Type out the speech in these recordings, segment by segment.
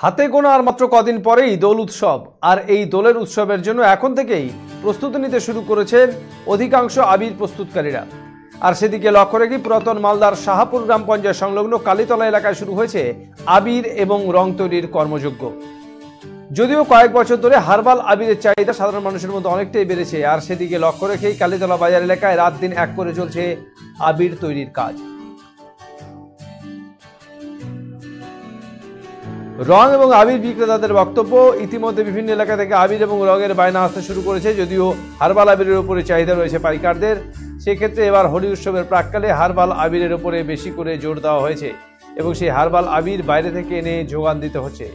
হাতে গোনা আর মাত্র কদিন পরেই দোল উৎসব, আর এই দোলের উৎসবের জন্য এখন থেকেই প্রস্তুতি নিতে শুরু করেছেন অধিকাংশ আবির প্রস্তুতকারীরা। আর সেদিকে লক্ষ্য রেখে পুরাতন মালদার শাহপুর গ্রাম পঞ্চায়েত সংলগ্ন কালীতলা এলাকায় শুরু হয়েছে আবির এবং রং তৈরির কর্মযজ্ঞ। যদিও কয়েক বছর ধরে হার্বাল আবিরের চাহিদা সাধারণ মানুষের মধ্যে অনেকটাই বেড়েছে, আর সেদিকে লক্ষ্য রেখেই কালীতলা বাজার এলাকায় রাত দিন এক করে চলছে আবির তৈরির কাজ। রং এবং আবির বিক্রেতাদের বক্তব্য, ইতিমধ্যে বিভিন্ন এলাকা থেকে আবির এবং রঙের বায়না আসতে শুরু করেছে। যদিও হার্বাল আবিরের উপরে চাহিদা রয়েছে পাইকারদের, সেক্ষেত্রে এবার হোলি উৎসবের প্রাক্কালে হার্বাল আবিরের উপরে বেশি করে জোর দেওয়া হয়েছে এবং সেই হার্বাল আবির বাইরে থেকে এনে যোগান দিতে হচ্ছে।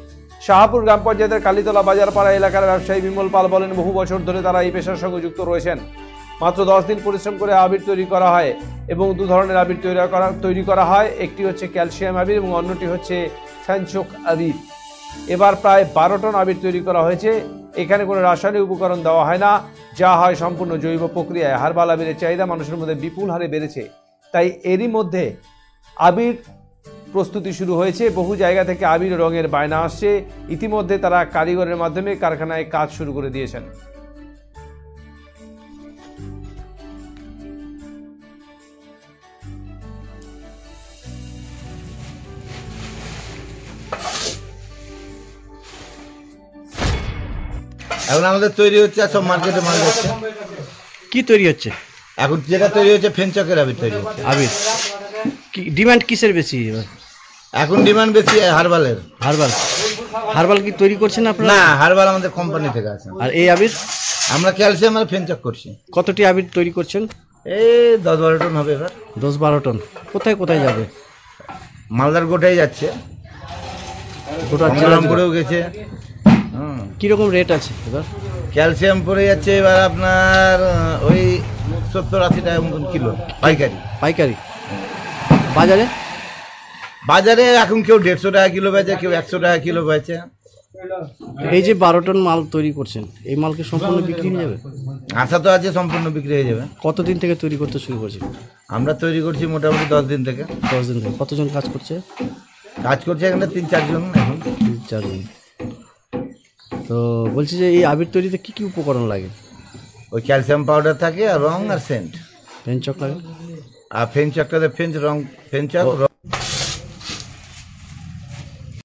শাহপুর গ্রাম পঞ্চায়েতের কালীতলা বাজারপাড়া এলাকার ব্যবসায়ী বিমল পাল বলেন, বহু বছর ধরে তারা এই পেশার সঙ্গে যুক্ত রয়েছেন। মাত্র 10 দিন পরিশ্রম করে আবির তৈরি করা হয় এবং দু ধরনের আবির তৈরি করা হয়। একটি হচ্ছে ক্যালসিয়াম আবির এবং অন্যটি হচ্ছে ফ্যানচোক আবির। এবার প্রায় 12 টন আবির তৈরি করা হয়েছে। এখানে কোনো রাসায়নিক উপকরণ দেওয়া হয় না, যা হয় সম্পূর্ণ জৈব প্রক্রিয়ায়। হার্বাল আবিরের চাহিদা মানুষের মধ্যে বিপুল হারে বেড়েছে, তাই এরই মধ্যে আবির প্রস্তুতি শুরু হয়েছে। বহু জায়গা থেকে আবির রঙের বায়না আসছে। ইতিমধ্যে তারা কারিগরের মাধ্যমে কারখানায় কাজ শুরু করে দিয়েছেন। এখন আমাদের তৈরি হচ্ছে, সব মার্কেটে মাল যাচ্ছে। কি তৈরি হচ্ছে এখন? যেটা তৈরি হচ্ছে ফেনচকের আবির তৈরি হচ্ছে। আবির কি ডিমান্ড কিসের বেশি এবার? এখন ডিমান্ড বেশি হার্বালের। হার্বাল কি তৈরি করছেন আপনারা? না, হার্বাল আমাদের কোম্পানি থেকে আছে। আর এই আবির আমরা ক্যালসিয়াম আর ফেনচক করছি। কতটি আবির তৈরি করছেন? এই 10-12 টন হবে এবার। 10-12 টন। কোথায় কোথায় যাবে? মালদার গোটাই যাচ্ছে, গোটা করেও গেছে। কিরকম রেট আছে এবার? ক্যালসিয়াম পড়ে যাচ্ছে এবার আপনার ওই 70-80 টাকা মতন কিলো পাইকারি। বাজারে এখন কেউ 150 টাকা কিলো বেচে, কেউ 100 টাকা কিলো বেচে। এই যে 12 টন মাল তৈরি করছেন, এই মালকে সম্পূর্ণ বিক্রি হয়ে যাবে? আশা তো আছে সম্পূর্ণ বিক্রি হয়ে যাবে। কতদিন থেকে তৈরি করতে শুরু করছেন? আমরা তৈরি করছি মোটামুটি 10 দিন থেকে। 10 দিন থেকে। কতজন কাজ করছে এখানে? 3-4 জন। এখন 3-4 জন। তো বলছি যে এই আবির তৈরিতে কি কি উপকরণ লাগে? ওই ক্যালসিয়াম পাউডার থাকে, আর রং আর সেন্ট। ফেনচক লাগে? আর ফেনচকটাতে ফেনচক,